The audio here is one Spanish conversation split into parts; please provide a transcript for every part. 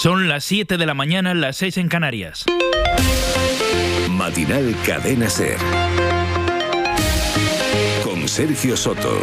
Son las 7 de la mañana, las 6 en Canarias. Matinal Cadena SER. Con Sergio Soto.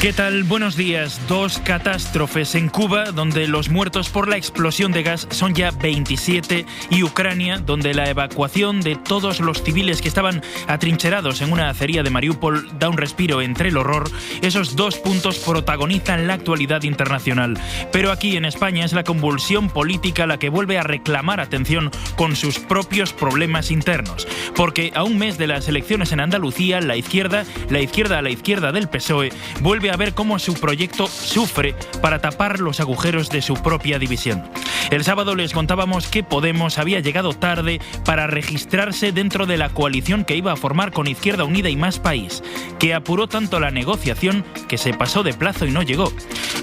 ¿Qué tal? Buenos días. 2 catástrofes en Cuba, donde los muertos por la explosión de gas son ya 27, y Ucrania, donde la evacuación de todos los civiles que estaban atrincherados en una acería de Mariupol da un respiro entre el horror. Esos 2 puntos protagonizan la actualidad internacional. Pero aquí en España es la convulsión política la que vuelve a reclamar atención con sus propios problemas internos. Porque a un mes de las elecciones en Andalucía, la izquierda a la izquierda del PSOE, vuelve a ver cómo su proyecto sufre para tapar los agujeros de su propia división. El sábado les contábamos que Podemos había llegado tarde para registrarse dentro de la coalición que iba a formar con Izquierda Unida y Más País, que apuró tanto la negociación que se pasó de plazo y no llegó.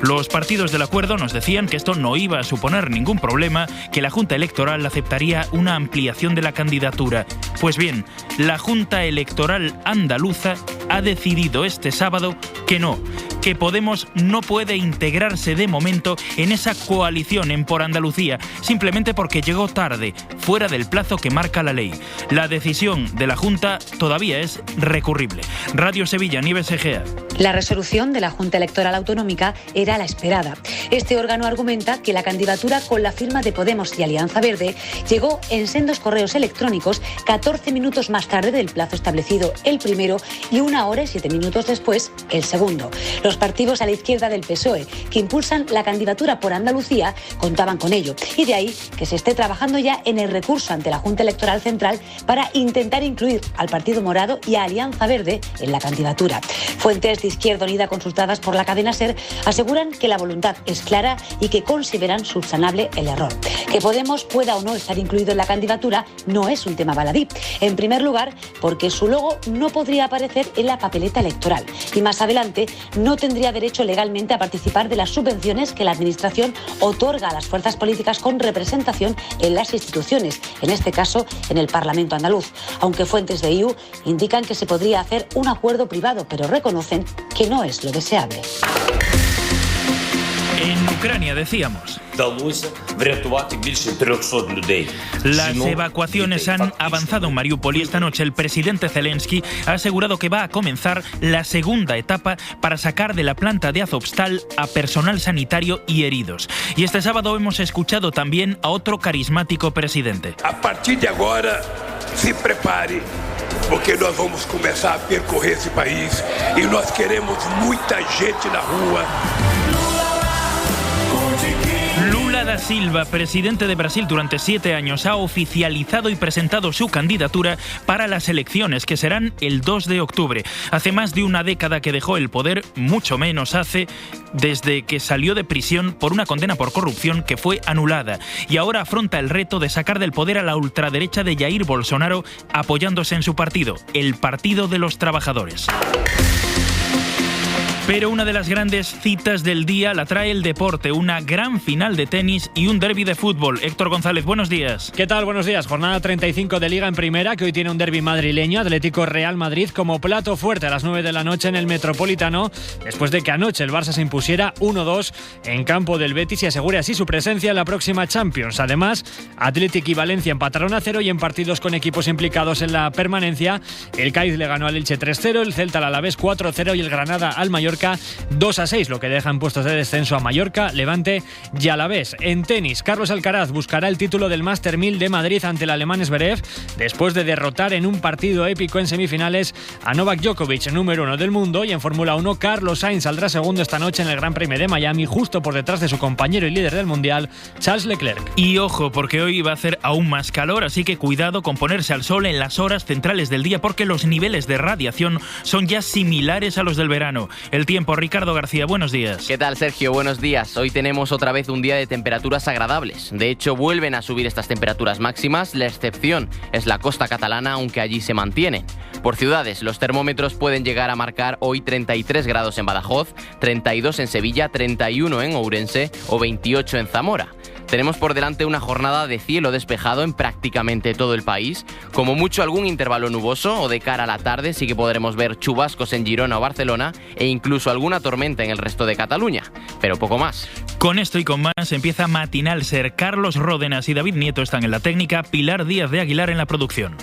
Los partidos del acuerdo nos decían que esto no iba a suponer ningún problema, que la Junta Electoral aceptaría una ampliación de la candidatura. Pues bien, la Junta Electoral andaluza ha decidido este sábado que no, que Podemos no puede integrarse de momento en esa coalición en Por Andalucía, simplemente porque llegó tarde, fuera del plazo que marca la ley. La decisión de la Junta todavía es recurrible. Radio Sevilla, Nieves Egea. La resolución de la Junta Electoral Autonómica era la esperada. Este órgano argumenta que la candidatura con la firma de Podemos y Alianza Verde llegó en sendos correos electrónicos 14 minutos más tarde del plazo establecido el primero y 1 hora y 7 minutos después el segundo. Los partidos a la izquierda del PSOE que impulsan la candidatura por Andalucía contaban con ello, y de ahí que se esté trabajando ya en el recurso ante la Junta Electoral Central para intentar incluir al Partido Morado y a Alianza Verde en la candidatura. Fuentes de Izquierda Unida consultadas por la cadena SER aseguran que la voluntad es clara y que consideran subsanable el error. Que Podemos pueda o no estar incluido en la candidatura no es un tema baladí. En primer lugar, porque su logo no podría aparecer en la papeleta electoral y más adelante no tendría derecho legalmente a participar de las subvenciones que la Administración otorga a las fuerzas políticas con representación en las instituciones, en este caso en el Parlamento andaluz. Aunque fuentes de IU indican que se podría hacer un acuerdo privado, pero reconocen que no es lo deseable. En Ucrania, decíamos. Las evacuaciones han avanzado en Mariupol y esta noche el presidente Zelensky ha asegurado que va a comenzar la segunda etapa para sacar de la planta de Azovstal a personal sanitario y heridos. Y este sábado hemos escuchado también a otro carismático presidente. A partir de agora, se prepare, porque nós vamos começar a percorrer esse país e nós queremos muita gente na rua. Lula da Silva, presidente de Brasil durante 7 años, ha oficializado y presentado su candidatura para las elecciones que serán el 2 de octubre. Hace más de una década que dejó el poder, mucho menos hace, desde que salió de prisión por una condena por corrupción que fue anulada. Y ahora afronta el reto de sacar del poder a la ultraderecha de Jair Bolsonaro, apoyándose en su partido, el Partido de los Trabajadores. Pero una de las grandes citas del día la trae el deporte, una gran final de tenis y un derbi de fútbol. Héctor González, buenos días. ¿Qué tal? Buenos días. Jornada 35 de Liga en Primera, que hoy tiene un derbi madrileño, Atlético Real Madrid, como plato fuerte a las 9 de la noche en el Metropolitano, después de que anoche el Barça se impusiera 1-2 en campo del Betis y asegure así su presencia en la próxima Champions. Además, Athletic y Valencia empataron a 0 y en partidos con equipos implicados en la permanencia, el Cádiz le ganó al Elche 3-0, el Celta al Alavés 4-0 y el Granada al Mallorca 2-6, lo que deja en puestos de descenso a Mallorca, Levante y Alavés. En tenis, Carlos Alcaraz buscará el título del Master 1000 de Madrid ante el alemán Zverev, después de derrotar en un partido épico en semifinales a Novak Djokovic, número 1 del mundo. Y en Fórmula 1, Carlos Sainz saldrá segundo esta noche en el Gran Premio de Miami, justo por detrás de su compañero y líder del Mundial, Charles Leclerc. Y ojo, porque hoy va a hacer aún más calor, así que cuidado con ponerse al sol en las horas centrales del día, porque los niveles de radiación son ya similares a los del verano. El tiempo, Ricardo García, buenos días. ¿Qué tal, Sergio? Buenos días. Hoy tenemos otra vez un día de temperaturas agradables. De hecho, vuelven a subir estas temperaturas máximas. La excepción es la costa catalana, aunque allí se mantienen. Por ciudades, los termómetros pueden llegar a marcar hoy 33 grados en Badajoz, 32 en Sevilla, 31 en Ourense o 28 en Zamora. Tenemos por delante una jornada de cielo despejado en prácticamente todo el país. Como mucho algún intervalo nuboso o de cara a la tarde sí que podremos ver chubascos en Girona o Barcelona e incluso alguna tormenta en el resto de Cataluña, pero poco más. Con esto y con más empieza Matinal Ser. Carlos Ródenas y David Nieto están en la técnica, Pilar Díaz de Aguilar en la producción.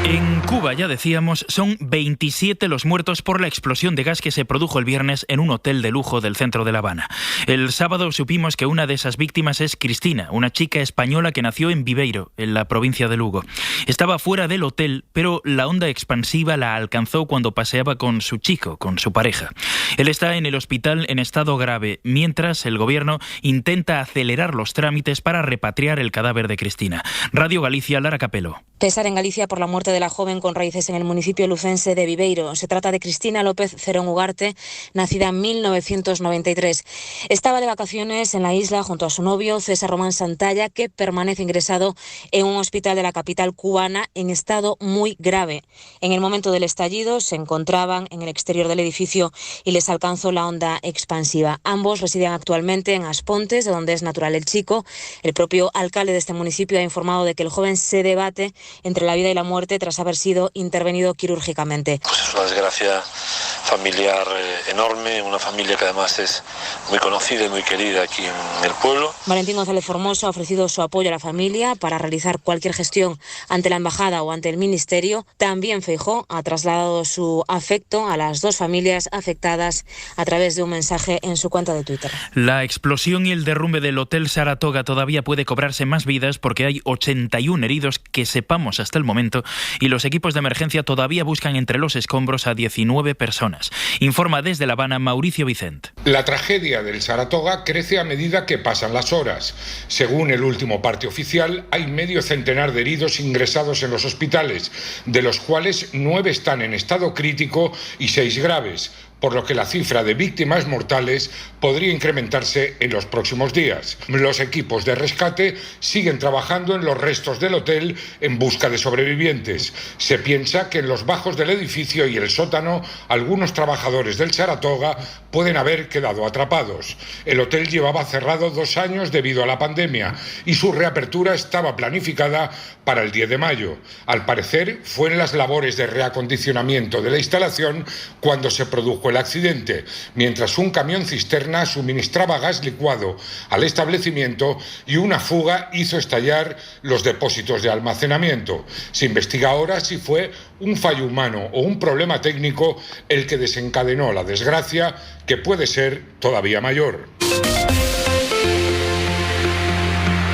En Cuba, ya decíamos, son 27 los muertos por la explosión de gas que se produjo el viernes en un hotel de lujo del centro de La Habana. El sábado supimos que una de esas víctimas es Cristina, una chica española que nació en Viveiro, en la provincia de Lugo. Estaba fuera del hotel, pero la onda expansiva la alcanzó cuando paseaba con su chico, con su pareja. Él está en el hospital en estado grave, mientras el gobierno intenta acelerar los trámites para repatriar el cadáver de Cristina. Radio Galicia, Lara Capelo. Pesar en Galicia por la muerte de la joven con raíces en el municipio lucense de Viveiro. Se trata de Cristina López Cerón Ugarte, nacida en 1993. Estaba de vacaciones en la isla junto a su novio, César Román Santalla, que permanece ingresado en un hospital de la capital cubana en estado muy grave. En el momento del estallido se encontraban en el exterior del edificio y les alcanzó la onda expansiva. Ambos residen actualmente en Aspontes, de donde es natural el chico. El propio alcalde de este municipio ha informado de que el joven se debate entre la vida y la muerte tras haber sido intervenido quirúrgicamente. Pues es una desgracia familiar enorme, una familia que además es muy conocida y muy querida aquí en el pueblo. Valentín González Formoso ha ofrecido su apoyo a la familia para realizar cualquier gestión ante la embajada o ante el ministerio. También Feijóo ha trasladado su afecto a las dos familias afectadas a través de un mensaje en su cuenta de Twitter. La explosión y el derrumbe del Hotel Saratoga todavía puede cobrarse más vidas porque hay 81 heridos que sepamos hasta el momento y los equipos de emergencia todavía buscan entre los escombros a 19 personas. Informa desde La Habana Mauricio Vicent. La tragedia del Saratoga crece a medida que pasan las horas. Según el último parte oficial, hay medio centenar de heridos ingresados en los hospitales, de los cuales 9 están en estado crítico y 6 graves, por lo que la cifra de víctimas mortales podría incrementarse en los próximos días. Los equipos de rescate siguen trabajando en los restos del hotel en busca de sobrevivientes. Se piensa que en los bajos del edificio y el sótano algunos trabajadores del Saratoga pueden haber quedado atrapados. El hotel llevaba cerrado 2 años debido a la pandemia y su reapertura estaba planificada para el 10 de mayo. Al parecer, fue en las labores de reacondicionamiento de la instalación cuando se produjo el accidente, mientras un camión cisterna suministraba gas licuado al establecimiento y una fuga hizo estallar los depósitos de almacenamiento. Se investiga ahora si fue un fallo humano o un problema técnico el que desencadenó la desgracia, que puede ser todavía mayor.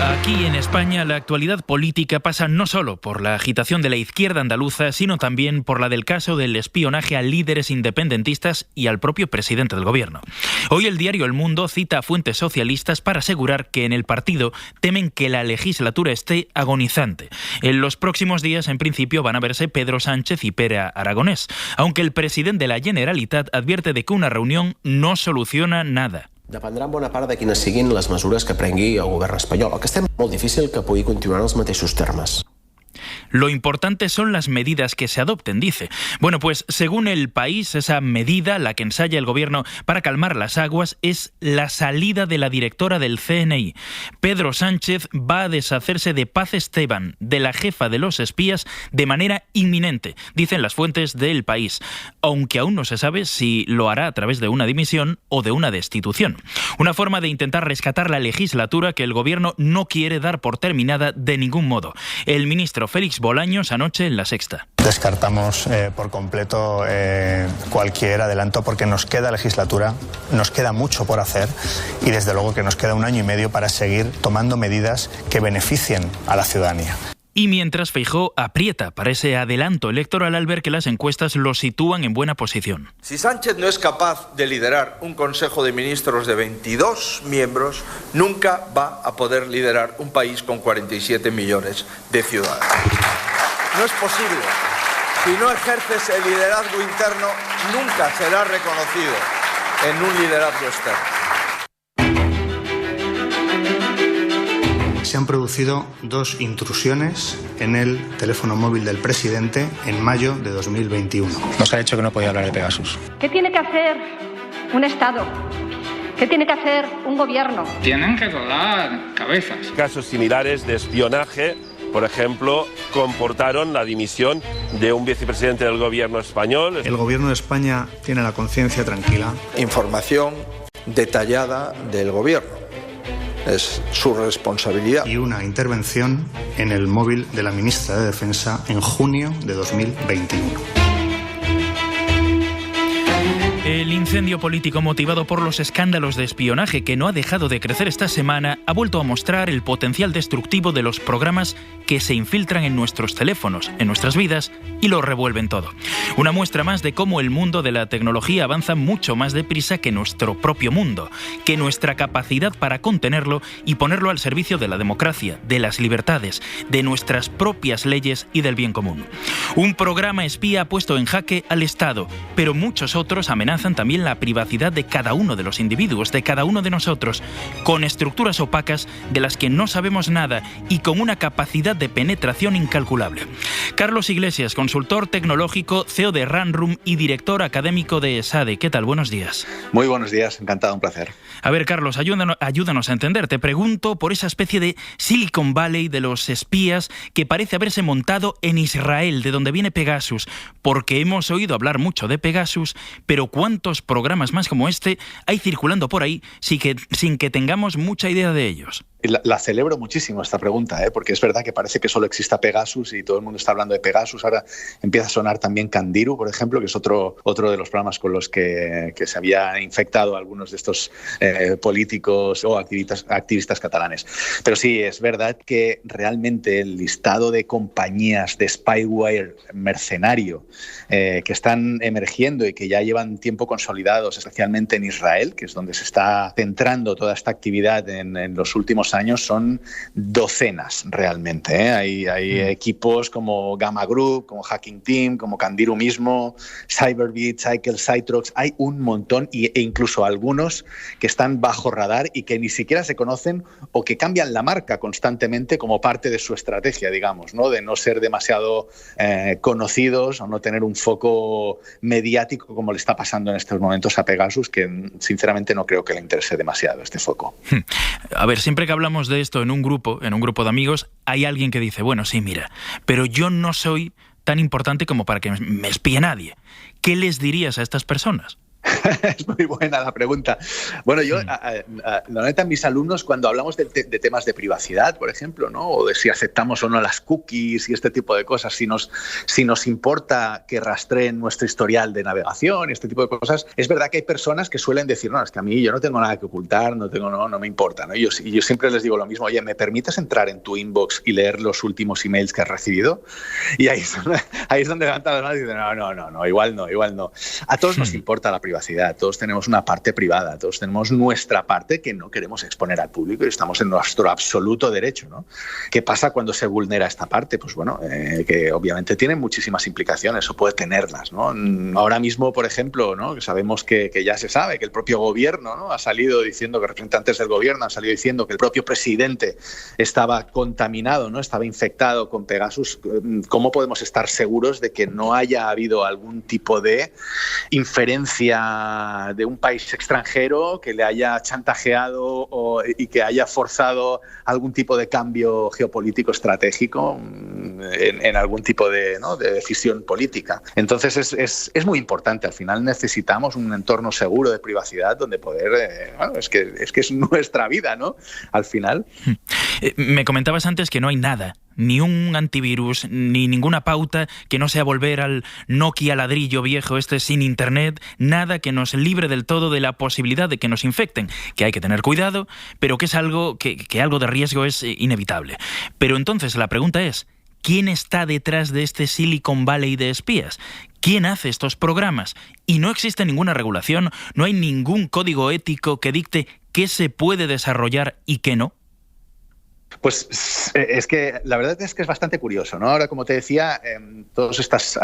Aquí en España la actualidad política pasa no solo por la agitación de la izquierda andaluza, sino también por la del caso del espionaje a líderes independentistas y al propio presidente del gobierno. Hoy el diario El Mundo cita a fuentes socialistas para asegurar que en el partido temen que la legislatura esté agonizante. En los próximos días, en principio, van a verse Pedro Sánchez y Pere Aragonès, aunque el presidente de la Generalitat advierte de que una reunión no soluciona nada. Dependrà en bona part de quines siguin les mesures que prengui el govern espanyol. El que estem molt difícil que pugui continuar en els mateixos termes. Lo importante son las medidas que se adopten, dice. Bueno, pues según El País, esa medida, la que ensaya el gobierno para calmar las aguas, es la salida de la directora del CNI. Pedro Sánchez va a deshacerse de Paz Esteban, de la jefa de los espías, de manera inminente, dicen las fuentes de El País, aunque aún no se sabe si lo hará a través de una dimisión o de una destitución. Una forma de intentar rescatar la legislatura que el gobierno no quiere dar por terminada de ningún modo. El ministro Félix Bolaños anoche en La Sexta. Descartamos por completo cualquier adelanto porque nos queda legislatura, nos queda mucho por hacer y desde luego que nos queda 1 año y medio para seguir tomando medidas que beneficien a la ciudadanía. Y mientras Feijóo aprieta para ese adelanto electoral al ver que las encuestas lo sitúan en buena posición. Si Sánchez no es capaz de liderar un Consejo de Ministros de 22 miembros, nunca va a poder liderar un país con 47 millones de ciudadanos. No es posible. Si no ejerces el liderazgo interno, nunca será reconocido en un liderazgo externo. Se han producido 2 intrusiones en el teléfono móvil del presidente en mayo de 2021. Nos ha dicho que no podía hablar de Pegasus. ¿Qué tiene que hacer un Estado ¿Qué tiene que hacer un gobierno? Tienen que rolar cabezas. Casos similares de espionaje, por ejemplo, comportaron la dimisión de un vicepresidente del gobierno español. El gobierno de España tiene la conciencia tranquila. Información detallada del gobierno. Es su responsabilidad. Y una intervención en el móvil de la ministra de Defensa en junio de 2021. El incendio político motivado por los escándalos de espionaje que no ha dejado de crecer esta semana ha vuelto a mostrar el potencial destructivo de los programas que se infiltran en nuestros teléfonos, en nuestras vidas y lo revuelven todo. Una muestra más de cómo el mundo de la tecnología avanza mucho más deprisa que nuestro propio mundo, que nuestra capacidad para contenerlo y ponerlo al servicio de la democracia, de las libertades, de nuestras propias leyes y del bien común. Un programa espía ha puesto en jaque al Estado, pero muchos otros amenazan también la privacidad de cada uno de los individuos, de cada uno de nosotros, con estructuras opacas de las que no sabemos nada y con una capacidad de penetración incalculable. Carlos Iglesias, consultor tecnológico, CEO de Runroom y director académico de ESADE. ¿Qué tal? Buenos días. Muy buenos días, encantado, un placer. A ver, Carlos, ayúdanos a entender. Te pregunto por esa especie de Silicon Valley de los espías que parece haberse montado en Israel, de donde viene Pegasus, porque hemos oído hablar mucho de Pegasus, pero ¿cuántos programas más como este hay circulando por ahí sin que tengamos mucha idea de ellos? La celebro muchísimo esta pregunta, porque es verdad que parece que solo exista Pegasus y todo el mundo está hablando de Pegasus. Ahora empieza a sonar también Candiru, por ejemplo, que es otro de los programas con los que se había infectado algunos de estos políticos o activistas catalanes. Pero sí, es verdad que realmente el listado de compañías de spyware mercenario que están emergiendo y que ya llevan tiempo consolidados, especialmente en Israel, que es donde se está centrando toda esta actividad en los últimos años, son docenas realmente. Hay equipos como Gamma Group, como Hacking Team, como Candiru mismo, Cyberbit, Cytrox. Hay un montón e incluso algunos que están bajo radar y que ni siquiera se conocen o que cambian la marca constantemente como parte de su estrategia, digamos, ¿no? De no ser demasiado conocidos o no tener un foco mediático como le está pasando en estos momentos a Pegasus, que sinceramente no creo que le interese demasiado este foco. A ver, siempre que hablamos de esto en un grupo de amigos, hay alguien que dice, bueno, sí, mira, pero yo no soy tan importante como para que me espíe nadie. ¿Qué les dirías a estas personas? Es muy buena la pregunta. Bueno, yo, normalmente a mis alumnos, cuando hablamos de temas de privacidad, por ejemplo, ¿no? O de si aceptamos o no las cookies y este tipo de cosas, si nos importa que rastreen nuestro historial de navegación y este tipo de cosas, es verdad que hay personas que suelen decir, no, es que a mí yo no tengo nada que ocultar, no me importa, ¿no? Y yo siempre les digo lo mismo, oye, ¿me permites entrar en tu inbox y leer los últimos emails que has recibido? Y ahí es donde levantan las manos y dicen, no, igual no. A todos nos importa la privacidad, todos tenemos una parte privada, todos tenemos nuestra parte que no queremos exponer al público y estamos en nuestro absoluto derecho, ¿no? ¿Qué pasa cuando se vulnera esta parte? Pues bueno, que obviamente tiene muchísimas implicaciones o puede tenerlas, ¿no? Ahora mismo, por ejemplo, ¿no? Que sabemos que ya se sabe que el propio gobierno, ¿no? Ha salido diciendo, que representantes del gobierno han salido diciendo que el propio presidente estaba contaminado, ¿no? Estaba infectado con Pegasus. ¿Cómo podemos estar seguros de que no haya habido algún tipo de inferencia de un país extranjero que le haya chantajeado y que haya forzado algún tipo de cambio geopolítico estratégico en algún tipo de decisión política? Entonces es muy importante. Al final necesitamos un entorno seguro de privacidad donde poder... es que es nuestra vida, ¿no? Al final. Me comentabas antes que no hay nada, ni un antivirus, ni ninguna pauta que no sea volver al Nokia ladrillo viejo sin internet, nada que nos libre del todo de la posibilidad de que nos infecten, que hay que tener cuidado, pero que es algo que algo de riesgo es inevitable. Pero entonces la pregunta es, ¿quién está detrás de este Silicon Valley de espías? ¿Quién hace estos programas? Y no existe ninguna regulación, no hay ningún código ético que dicte qué se puede desarrollar y qué no. Pues es que la verdad es que es bastante curioso, ¿no? Ahora, como te decía, todas estas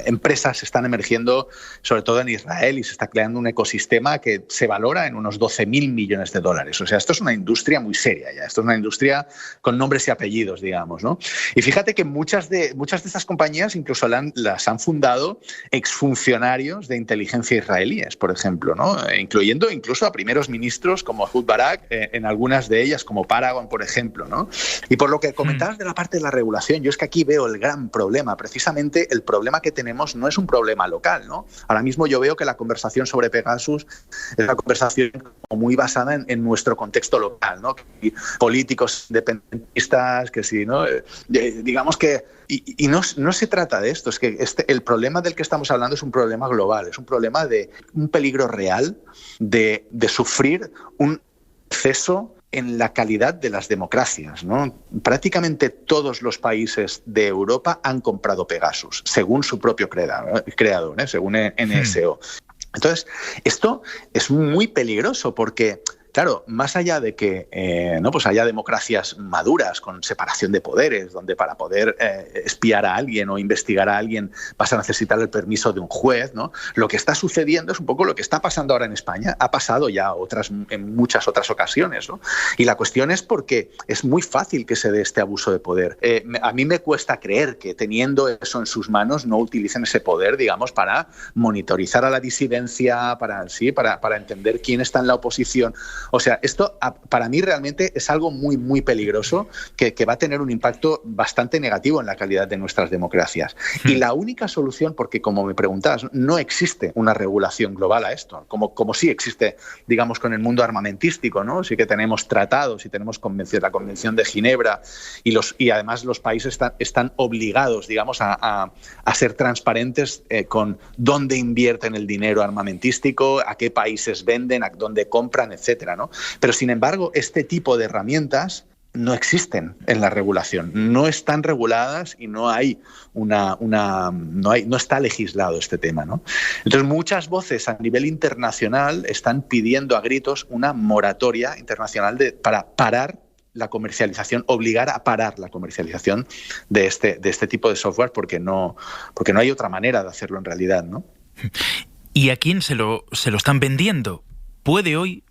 empresas están emergiendo, sobre todo en Israel, y se está creando un ecosistema que se valora en unos 12.000 millones de dólares. O sea, esto es una industria muy seria ya. Esto es una industria con nombres y apellidos, digamos, ¿no? Y fíjate que muchas de estas compañías incluso las han fundado exfuncionarios de inteligencia israelíes, por ejemplo, ¿no? Incluyendo incluso a primeros ministros como Ehud Barak, en algunas de ellas, como Paragon, por ejemplo, ¿no? Y por lo que comentabas de la parte de la regulación, yo es que aquí veo el gran problema. Precisamente el problema que tenemos no es un problema local, ¿no? Ahora mismo yo veo que la conversación sobre Pegasus es una conversación muy basada en nuestro contexto local, ¿no? Políticos independentistas, que sí, ¿no? Digamos que y no se trata de esto, es que el problema del que estamos hablando es un problema global, es un problema de un peligro real de sufrir un exceso en la calidad de las democracias, ¿no? Prácticamente todos los países de Europa han comprado Pegasus, según su propio creador, según NSO. Entonces, esto es muy peligroso porque, claro, más allá de que pues haya democracias maduras con separación de poderes, donde para poder espiar a alguien o investigar a alguien vas a necesitar el permiso de un juez, ¿no? Lo que está sucediendo es un poco lo que está pasando ahora en España. Ha pasado ya en muchas otras ocasiones, ¿no? Y la cuestión es porque es muy fácil que se dé este abuso de poder. A mí me cuesta creer que teniendo eso en sus manos no utilicen ese poder, digamos, para monitorizar a la disidencia, para entender quién está en la oposición. O sea, esto para mí realmente es algo muy, muy peligroso que va a tener un impacto bastante negativo en la calidad de nuestras democracias. Y la única solución, porque como me preguntabas, no existe una regulación global a esto, como sí existe, digamos, con el mundo armamentístico, ¿no? Sí que tenemos tratados y tenemos la Convención de Ginebra y además los países están obligados, digamos, a ser transparentes con dónde invierten el dinero armamentístico, a qué países venden, a dónde compran, etcétera, ¿no? Pero sin embargo, este tipo de herramientas no existen en la regulación, no están reguladas y no está legislado este tema, ¿no? Entonces, muchas voces a nivel internacional están pidiendo a gritos una moratoria internacional para parar la comercialización, obligar a parar la comercialización de este tipo de software porque no hay otra manera de hacerlo en realidad, ¿no? ¿Y a quién se lo están vendiendo? ¿Puede hoy,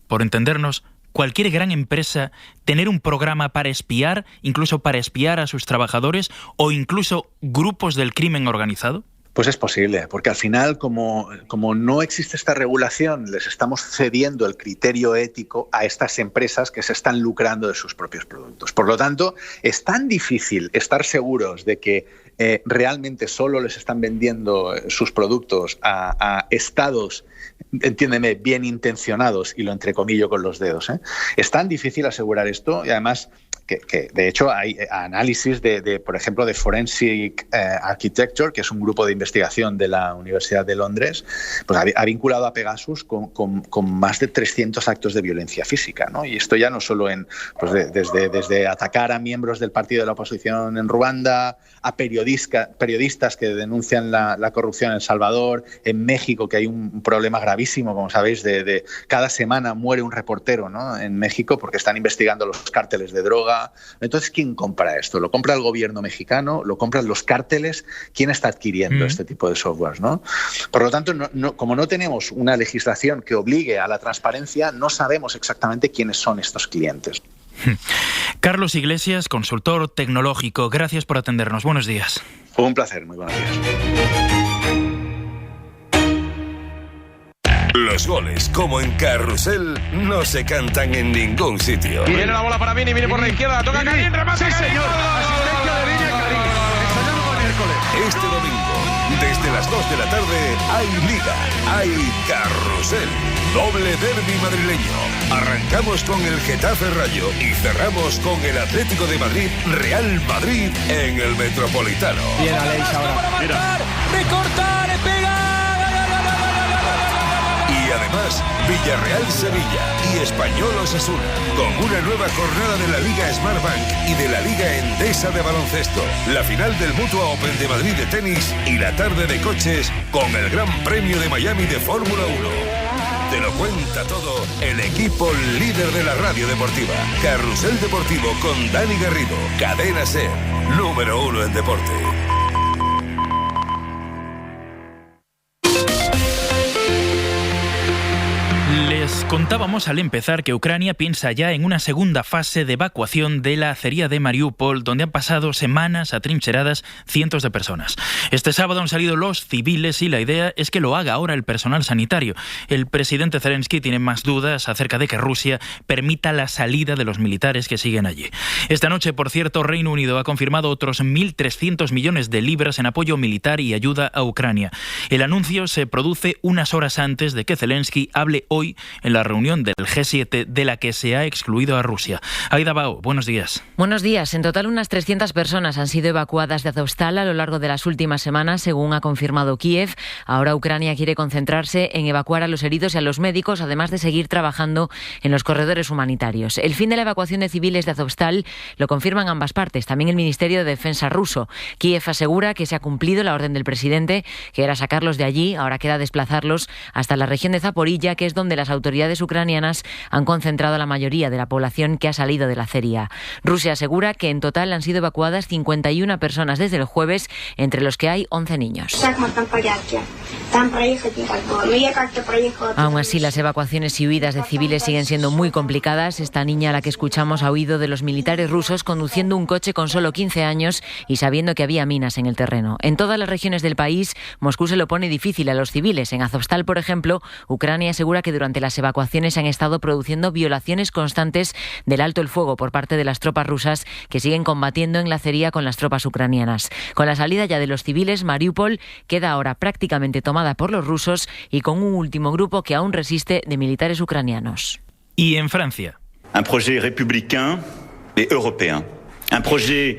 por entendernos, cualquier gran empresa tener un programa para espiar, incluso para espiar a sus trabajadores o incluso grupos del crimen organizado? Pues es posible, porque al final, como no existe esta regulación, les estamos cediendo el criterio ético a estas empresas que se están lucrando de sus propios productos. Por lo tanto, es tan difícil estar seguros de que realmente solo les están vendiendo sus productos a estados, entiéndeme, bien intencionados, y lo entrecomillo con los dedos, ¿eh? Es tan difícil asegurar esto, y además que de hecho hay análisis por ejemplo, de Forensic Architecture, que es un grupo de investigación de la Universidad de Londres, pues ha vinculado a Pegasus con más de 300 actos de violencia física, ¿no? Y esto ya no solo desde atacar a miembros del partido de la oposición en Ruanda, a periodistas que denuncian la corrupción en El Salvador, en México, que hay un problema gravísimo, como sabéis, de cada semana muere un reportero, ¿no?, en México porque están investigando los cárteles de droga. Entonces, ¿quién compra esto? ¿Lo compra el gobierno mexicano? ¿Lo compran los cárteles? ¿Quién está adquiriendo este tipo de software, ¿no? Por lo tanto, como no tenemos una legislación que obligue a la transparencia, no sabemos exactamente quiénes son estos clientes. Carlos Iglesias, consultor tecnológico, gracias por atendernos. Buenos días. Un placer, muy buenos días. Los goles, como en Carrusel, no se cantan en ningún sitio. Viene la bola para Vini, viene por la izquierda, toca Karim, remata. Sí, señor. Asistencia de Vini a Karim. Ensayando con Hércules. Este domingo, desde las 2 de la tarde, hay Liga, hay Carrusel. Doble derbi madrileño. Arrancamos con el Getafe Rayo y cerramos con el Atlético de Madrid, Real Madrid, en el Metropolitano. Bien, Aleix ahora. Mira. Recortar, pega. Y además, Villarreal-Sevilla y Español-Osasuna, con una nueva jornada de la Liga Smartbank y de la Liga Endesa de baloncesto, la final del Mutua Open de Madrid de tenis y la tarde de coches con el Gran Premio de Miami de Fórmula 1. Te lo cuenta todo el equipo líder de la radio deportiva. Carrusel Deportivo con Dani Garrido. Cadena SER, número 1 en deporte. Les contábamos al empezar que Ucrania piensa ya en una segunda fase de evacuación de la acería de Mariupol, donde han pasado semanas atrincheradas cientos de personas. Este sábado han salido los civiles y la idea es que lo haga ahora el personal sanitario. El presidente Zelensky tiene más dudas acerca de que Rusia permita la salida de los militares que siguen allí. Esta noche, por cierto, Reino Unido ha confirmado otros 1.300 millones de libras en apoyo militar y ayuda a Ucrania. El anuncio se produce unas horas antes de que Zelensky hable hoy en la reunión del G7 de la que se ha excluido a Rusia. Aida Bao, buenos días. Buenos días. En total, unas 300 personas han sido evacuadas de Azovstal a lo largo de las últimas semanas, según ha confirmado Kiev. Ahora Ucrania quiere concentrarse en evacuar a los heridos y a los médicos, además de seguir trabajando en los corredores humanitarios. El fin de la evacuación de civiles de Azovstal lo confirman ambas partes, también el Ministerio de Defensa ruso. Kiev asegura que se ha cumplido la orden del presidente, que era sacarlos de allí. Ahora queda desplazarlos hasta la región de Zaporilla, que es donde las autoridades ucranianas han concentrado a la mayoría de la población que ha salido de la acería. Rusia asegura que en total han sido evacuadas 51 personas desde el jueves, entre los que hay 11 niños. Aún así, las evacuaciones y huidas de civiles siguen siendo muy complicadas. Esta niña a la que escuchamos ha huido de los militares rusos conduciendo un coche con solo 15 años y sabiendo que había minas en el terreno. En todas las regiones del país, Moscú se lo pone difícil a los civiles. En Azovstal, por ejemplo, Ucrania asegura que durante las evacuaciones se han estado produciendo violaciones constantes del alto el fuego por parte de las tropas rusas que siguen combatiendo en la acería con las tropas ucranianas. Con la salida ya de los civiles, Mariupol queda ahora prácticamente tomada por los rusos y con un último grupo que aún resiste de militares ucranianos. Y en Francia, un proyecto republicano y europeo.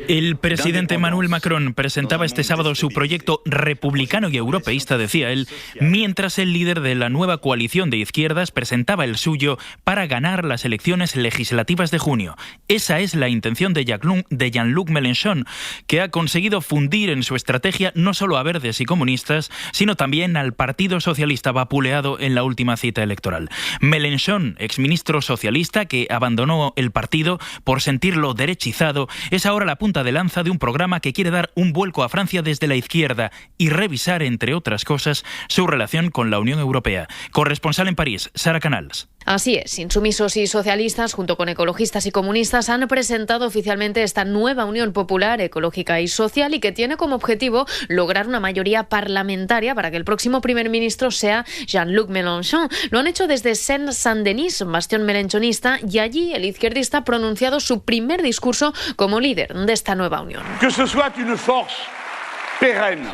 El presidente Emmanuel Macron presentaba este sábado su proyecto republicano y europeísta, decía él, mientras el líder de la nueva coalición de izquierdas presentaba el suyo para ganar las elecciones legislativas de junio. Esa es la intención de Jean-Luc Mélenchon, que ha conseguido fundir en su estrategia no solo a verdes y comunistas, sino también al Partido Socialista vapuleado en la última cita electoral. Mélenchon, exministro socialista que abandonó el partido por sentirlo derechizado, es ahora la punta de lanza de un programa que quiere dar un vuelco a Francia desde la izquierda y revisar, entre otras cosas, su relación con la Unión Europea. Corresponsal en París, Sara Canals. Así es, insumisos y socialistas, junto con ecologistas y comunistas, han presentado oficialmente esta nueva Unión Popular, Ecológica y Social, y que tiene como objetivo lograr una mayoría parlamentaria para que el próximo primer ministro sea Jean-Luc Mélenchon. Lo han hecho desde Saint-Denis, bastión melenchonista, y allí el izquierdista ha pronunciado su primer discurso como líder de esta nueva unión. Que ce soit une force.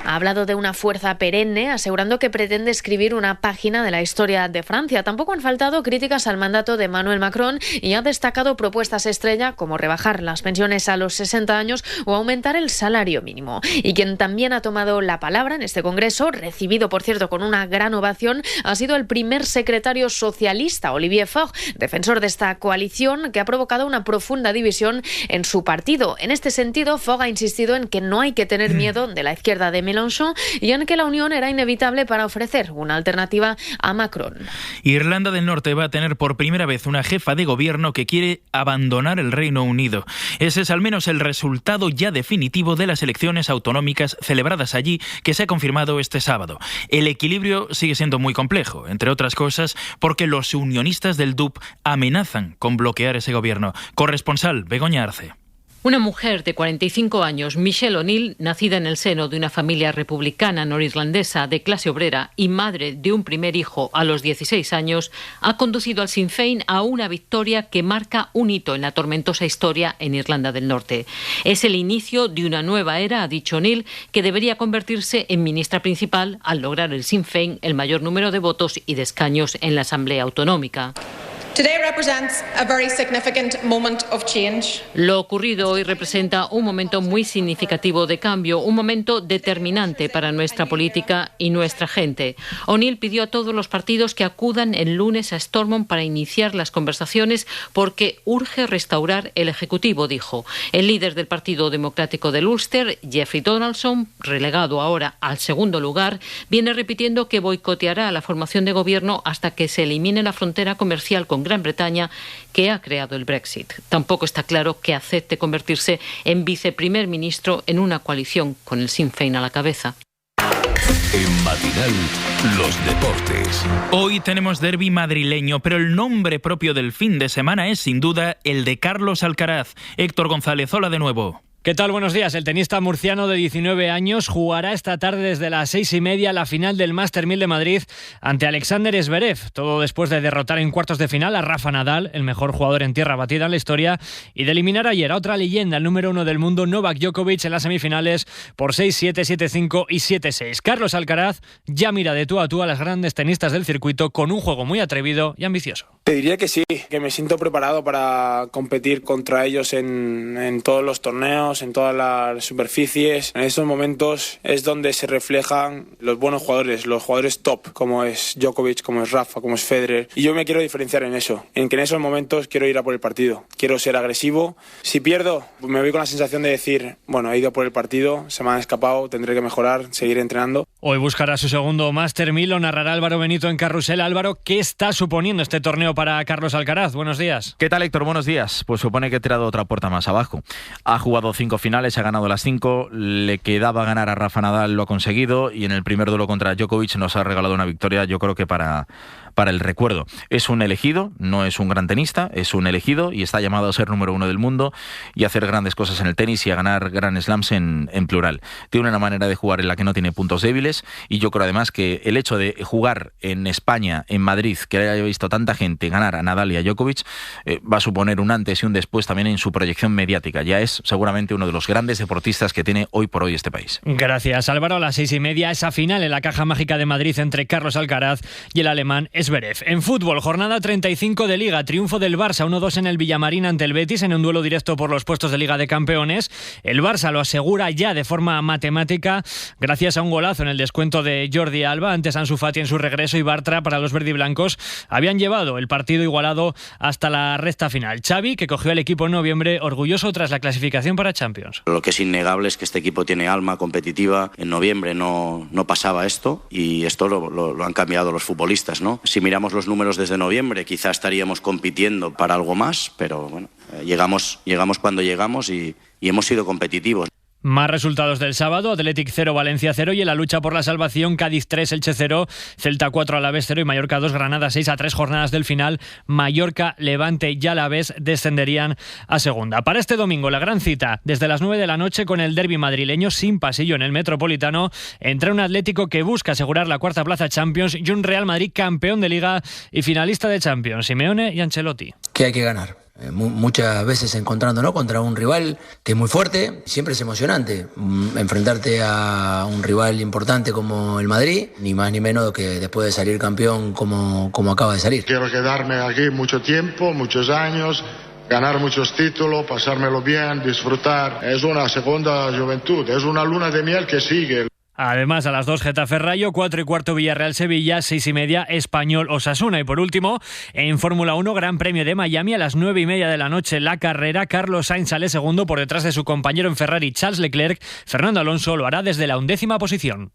Ha hablado de una fuerza perenne, asegurando que pretende escribir una página de la historia de Francia. Tampoco han faltado críticas al mandato de Emmanuel Macron y ha destacado propuestas estrella como rebajar las pensiones a los 60 años o aumentar el salario mínimo. Y quien también ha tomado la palabra en este congreso, recibido por cierto con una gran ovación, ha sido el primer secretario socialista, Olivier Faure, defensor de esta coalición que ha provocado una profunda división en su partido. En este sentido, Faure ha insistido en que no hay que tener miedo de la izquierda de Mélenchon y en que la unión era inevitable para ofrecer una alternativa a Macron. Irlanda del Norte va a tener por primera vez una jefa de gobierno que quiere abandonar el Reino Unido. Ese es al menos el resultado ya definitivo de las elecciones autonómicas celebradas allí, que se ha confirmado este sábado. El equilibrio sigue siendo muy complejo, entre otras cosas porque los unionistas del DUP amenazan con bloquear ese gobierno. Corresponsal, Begoña Arce. Una mujer de 45 años, Michelle O'Neill, nacida en el seno de una familia republicana norirlandesa de clase obrera y madre de un primer hijo a los 16 años, ha conducido al Sinn Féin a una victoria que marca un hito en la tormentosa historia en Irlanda del Norte. Es el inicio de una nueva era, ha dicho O'Neill, que debería convertirse en ministra principal al lograr el Sinn Féin el mayor número de votos y de escaños en la Asamblea Autonómica. Lo ocurrido hoy representa un momento muy significativo de cambio, un momento determinante para nuestra política y nuestra gente. O'Neill pidió a todos los partidos que acudan el lunes a Stormont para iniciar las conversaciones porque urge restaurar el Ejecutivo, dijo. El líder del Partido Democrático del Ulster, Jeffrey Donaldson, relegado ahora al segundo lugar, viene repitiendo que boicoteará la formación de gobierno hasta que se elimine la frontera comercial con Gran Bretaña que ha creado el Brexit. Tampoco está claro que acepte convertirse en viceprimer ministro en una coalición con el Sinn Féin a la cabeza. En Matinal, los deportes. Hoy tenemos derbi madrileño, pero el nombre propio del fin de semana es sin duda el de Carlos Alcaraz. Héctor González, hola de nuevo. ¿Qué tal? Buenos días. El tenista murciano de 19 años jugará esta tarde desde las 6:30 la final del Master 1000 de Madrid ante Alexander Zverev. Todo después de derrotar en cuartos de final a Rafa Nadal, el mejor jugador en tierra batida en la historia, y de eliminar ayer a otra leyenda, el número 1 del mundo, Novak Djokovic, en las semifinales por 6-7, 7-5 y 7-6. Carlos Alcaraz ya mira de tú a tú a las grandes tenistas del circuito con un juego muy atrevido y ambicioso. Te diría que sí, que me siento preparado para competir contra ellos en todos los torneos, en todas las superficies. En esos momentos es donde se reflejan los buenos jugadores, los jugadores top, como es Djokovic, como es Rafa, como es Federer. Y yo me quiero diferenciar en eso, en que en esos momentos quiero ir a por el partido. Quiero ser agresivo. Si pierdo, pues me voy con la sensación de decir, bueno, he ido a por el partido, se me han escapado, tendré que mejorar, seguir entrenando. Hoy buscará su segundo Master 1000, lo narrará Álvaro Benito en Carrusel. Álvaro, ¿qué está suponiendo este torneo para Carlos Alcaraz? Buenos días. ¿Qué tal, Héctor? Buenos días. Pues supone que ha tirado otra puerta más abajo. Ha jugado 5 finales, ha ganado las 5, le quedaba ganar a Rafa Nadal, lo ha conseguido, y en el primer duelo contra Djokovic nos ha regalado una victoria, yo creo que para el recuerdo. Es un elegido, no es un gran tenista, es un elegido y está llamado a ser número 1 del mundo y a hacer grandes cosas en el tenis y a ganar Grand Slams en plural. Tiene una manera de jugar en la que no tiene puntos débiles, y yo creo además que el hecho de jugar en España, en Madrid, que haya visto tanta gente ganar a Nadal y a Djokovic, va a suponer un antes y un después también en su proyección mediática. Ya es seguramente uno de los grandes deportistas que tiene hoy por hoy este país. Gracias, Álvaro. A las 6:30 esa final en la Caja Mágica de Madrid entre Carlos Alcaraz y el alemán Zverev. En fútbol, jornada 35 de Liga, triunfo del Barça 1-2 en el Villamarín ante el Betis en un duelo directo por los puestos de Liga de Campeones. El Barça lo asegura ya de forma matemática gracias a un golazo en el descuento de Jordi Alba, antes Ansu Fati en su regreso y Bartra. Para los verdiblancos habían llevado el partido igualado hasta la recta final. Xavi, que cogió el equipo en noviembre, orgulloso tras la clasificación para Champions. Lo que es innegable es que este equipo tiene alma competitiva. En noviembre no pasaba esto, y esto lo han cambiado los futbolistas, ¿no? Si miramos los números desde noviembre, quizás estaríamos compitiendo para algo más, pero bueno, llegamos cuando llegamos y hemos sido competitivos. Más resultados del sábado: Athletic 0, Valencia 0, y en la lucha por la salvación, Cádiz 3, Elche 0, Celta 4, Alavés 0 y Mallorca 2, Granada 6. A 3 jornadas del final, Mallorca, Levante y Alavés descenderían a segunda. Para este domingo, la gran cita desde las 9 de la noche con el derbi madrileño sin pasillo en el Metropolitano, entre un Atlético que busca asegurar la cuarta plaza Champions y un Real Madrid campeón de Liga y finalista de Champions, Simeone y Ancelotti. Que hay que ganar. Muchas veces encontrándonos contra un rival que es muy fuerte, siempre es emocionante enfrentarte a un rival importante como el Madrid, ni más ni menos que después de salir campeón como acaba de salir. Quiero quedarme aquí mucho tiempo, muchos años, ganar muchos títulos, pasármelo bien, disfrutar. Es una segunda juventud, es una luna de miel que sigue. Además, a las 2 Getafe Rayo, 4:15 Villarreal Sevilla, 6:30 Español Osasuna. Y por último, en Fórmula 1, Gran Premio de Miami, a las 9:30 de la noche la carrera. Carlos Sainz sale segundo por detrás de su compañero en Ferrari, Charles Leclerc. Fernando Alonso lo hará desde la 11ª posición.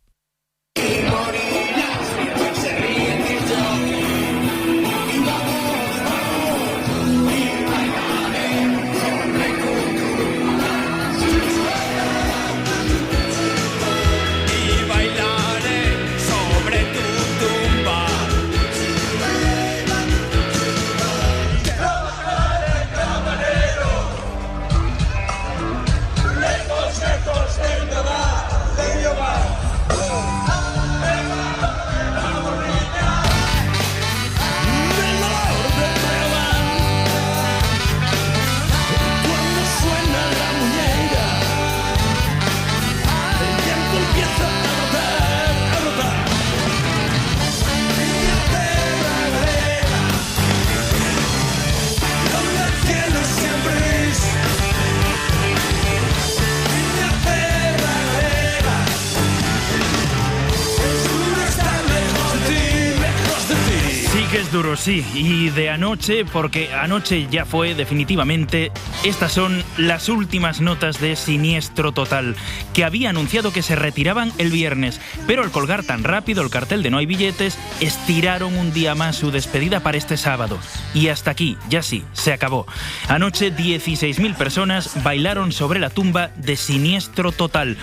Carlos, sí, y de anoche, porque anoche ya fue definitivamente. Estas son las últimas notas de Siniestro Total, que había anunciado que se retiraban el viernes, pero al colgar tan rápido el cartel de No hay billetes, estiraron un día más su despedida para este sábado. Y hasta aquí, ya sí, se acabó. Anoche 16.000 personas bailaron sobre la tumba de Siniestro Total,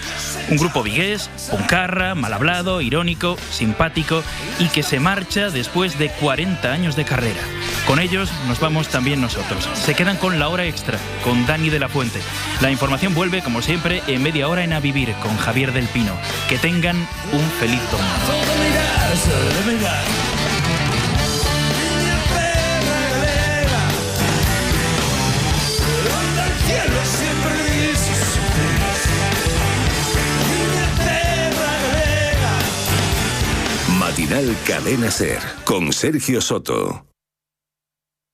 un grupo vigués, puncarra, mal hablado, irónico, simpático y que se marcha después de 40 años de carrera. Con ellos nos vamos también nosotros. Se quedan con La Hora Extra, con Dani de la Fuente. La información vuelve, como siempre, en media hora en A Vivir, con Javier del Pino. Que tengan un feliz domingo. Matinal Cadena SER, con Sergio Soto.